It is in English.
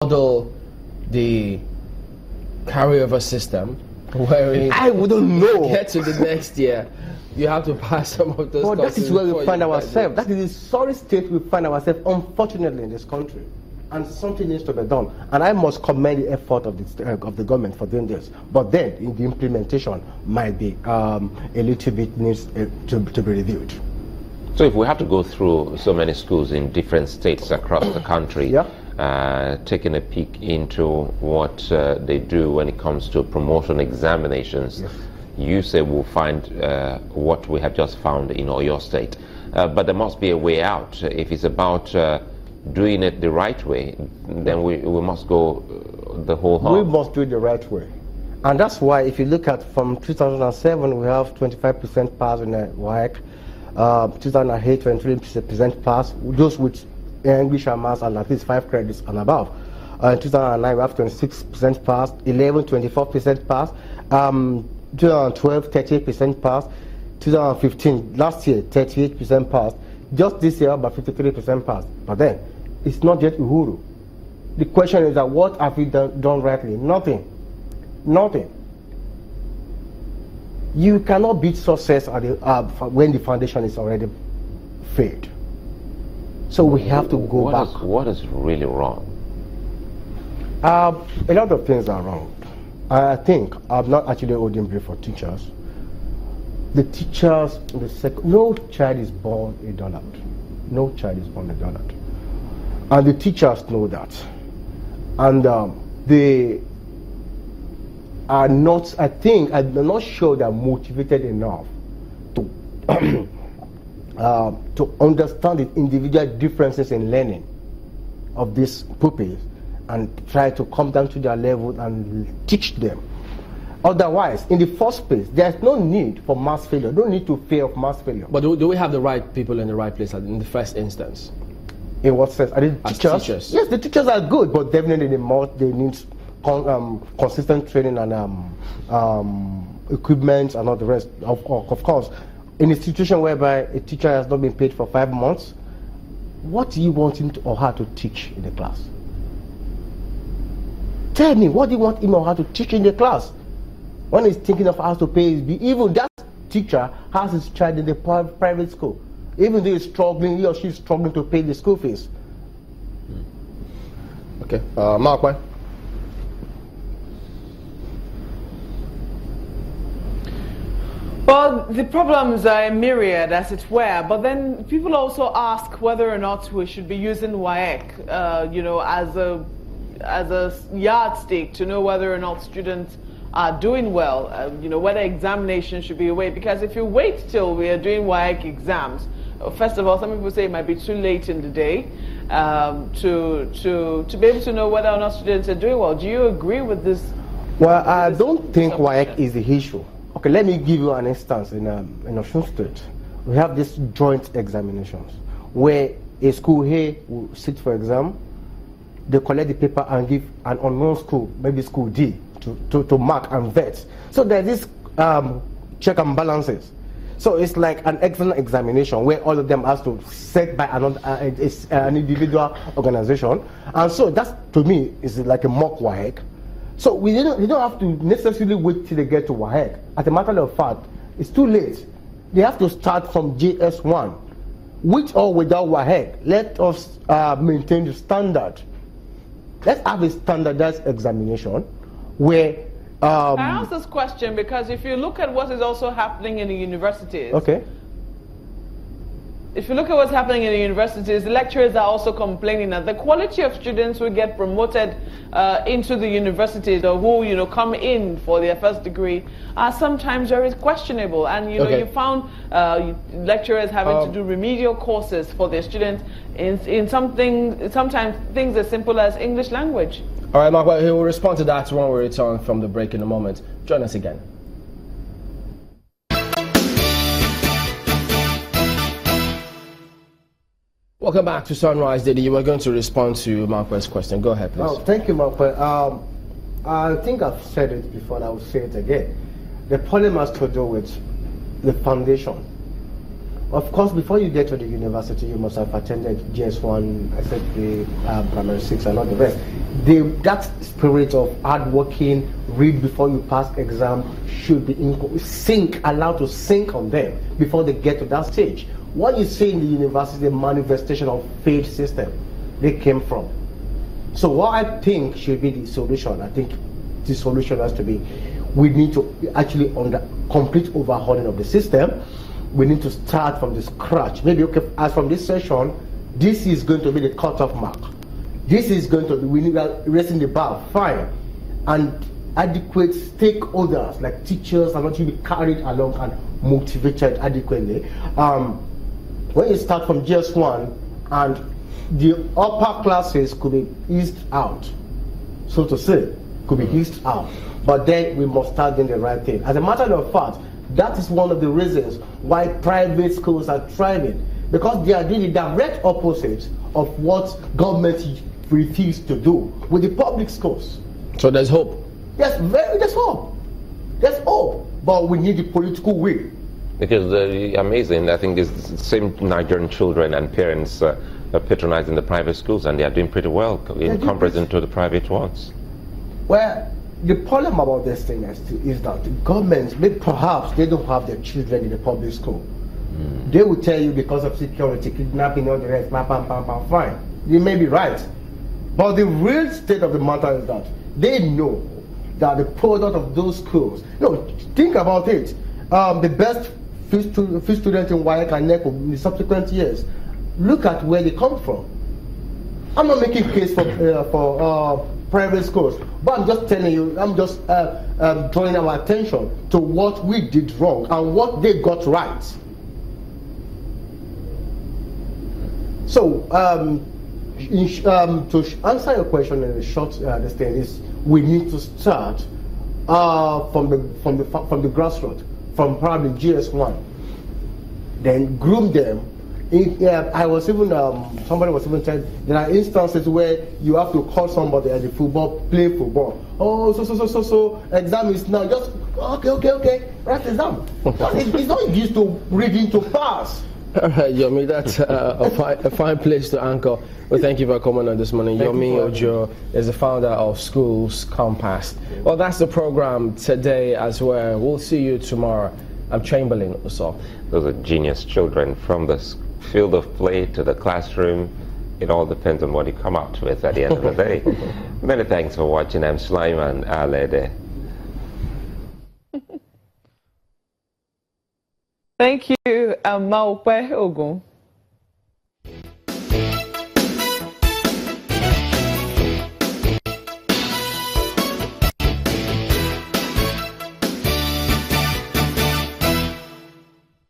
model the carryover system wherein I wouldn't know. Get to the next year, you have to pass some of those. But that is where we find ourselves. Graduate. That is the sorry state we find ourselves, unfortunately, in this country. And something needs to be done. And I must commend the effort of the government for doing this. But then, in the implementation, might be a little bit needs to be reviewed. So if we have to go through so many schools in different states across the country, yeah. Taking a peek into what they do when it comes to promotion examinations, yes. You say we'll find what we have just found in Oyo State. But there must be a way out. If it's about doing it the right way, then we must go the whole hog. We must do it the right way. And that's why if you look at from 2007, we have 25% pass in WAEC. 2008, 23% pass. Those with English and Maths and at least 5 credits and above. In 2009, we have 26% pass. 11, 24% pass. 2012, 38% pass. 2015, last year, 38% pass. Just this year, about 53% pass. But then, it's not yet Uhuru. The question is that what have we done rightly? Nothing. Nothing. You cannot beat success at the, when the foundation is already failed. So we have to go back. What is really wrong? A lot of things are wrong. I think I'm not actually holding brief for teachers. The teachers, no child is born a dullard. No child is born a dullard. And the teachers know that. And they are not, I'm not sure they're motivated enough to to understand the individual differences in learning of these pupils and try to come down to their level and teach them. Otherwise, in the first place, there's no need for mass failure. No need to fear of mass failure. But do we have the right people in the right place in the first instance? In what sense? Are the teachers? Yes, the teachers are good, but definitely they need consistent training and equipment and all the rest. Of course, in a situation whereby a teacher has not been paid for 5 months, what do you want him or her to teach in the class? Tell me, what do you want him or her to teach in the class? When he's thinking of how to pay his bill, even that teacher has his child in the private school. Even though he's struggling, he or she is struggling to pay the school fees. Okay, Mark, why? Well, the problems are myriad, as it were, but then people also ask whether or not we should be using WAEC, you know, as a yardstick to know whether or not students are doing well, you know, whether examination should be a way. Because if you wait till we are doing WAEC exams, first of all, some people say it might be too late in the day to be able to know whether or not students are doing well. Do you agree with this? Well, I don't think WAEC is the issue. Okay, let me give you an instance. In Osun State, we have these joint examinations where a school A will sit for exam, they collect the paper and give an unknown school, maybe school D, to mark and vet. So there's this check and balances. So it's like an excellent examination where all of them has to set by an individual organization. And so that, to me, is like a mock WAEC. So we don't have to necessarily wait till they get to WAEC. As a matter of fact, it's too late. They have to start from JS1. With or without WAEC, let us maintain the standard. Let's have a standardized examination where... I ask this question because if you look at what is also happening in the universities... Okay. If you look at what's happening in the universities, the lecturers are also complaining that the quality of students who get promoted into the universities or who, you know, come in for their first degree are sometimes very questionable. And, you know, you found lecturers having to do remedial courses for their students in sometimes things as simple as English language. All right, Mark, well, he will respond to that when we return from the break in a moment. Join us again. Welcome back to Sunrise Daily. You were going to respond to Mark's question. Go ahead, please. Oh, thank you, Mark. I think I've said it before and I will say it again. The problem has to do with the foundation. Of course, before you get to the university, you must have attended GS1, SFA, Primary 6, and all the rest. That spirit of hard working, read before you pass exam, should be allowed to sink on them before they get to that stage. What you see in the university is a manifestation of faith system they came from. So what I think should be the solution, I think the solution has to be, we need to actually complete overhauling of the system. We need to start from the scratch. Maybe, okay, as from this session, this is going to be the cutoff mark. This is going to be, we need raising the bar, fine. And adequate stakeholders, like teachers, are not to be carried along and motivated adequately. When you start from GS1, and the upper classes could be eased out, so to say, could be eased out. But then we must start doing the right thing. As a matter of fact, that is one of the reasons why private schools are thriving, because they are doing the direct opposite of what government refused to do with the public schools. So there's hope. Yes, there's hope. There's hope, but we need the political will. Because amazing, I think these same Nigerian children and parents are patronizing the private schools, and they are doing pretty well in comparison to the private ones. Well, the problem about this thing is that the governments, perhaps they don't have their children in the public school. They will tell you because of security, kidnapping, all the rest, fine. You may be right. But the real state of the matter is that they know that the product of those schools, think about it. The best few students in WAEC and NECO in the subsequent years, look at where they come from. I'm not making case for private schools, but I'm just telling you, I'm just drawing our attention to what we did wrong and what they got right. So, to answer your question in a short thing is, we need to start from the grassroots, from probably GS1, then groom them. I was even somebody was even saying there are instances where you have to call somebody at the football, play football. Oh, so exam is now just okay, write exam. It's not used to reading to pass. All right, Yomi, that's a fine place to anchor. Well, thank you for coming on this morning. Yomi Ojo is the founder of Schools Compass. Well, that's the program today as well. We'll see you tomorrow. I'm Chamberlain Uso. Those are genius children, from the field of play to the classroom. It all depends on what you come out with at the end of the day. Many thanks for watching. I'm Sulaiman Alede. Thank you, Maupe Ogun.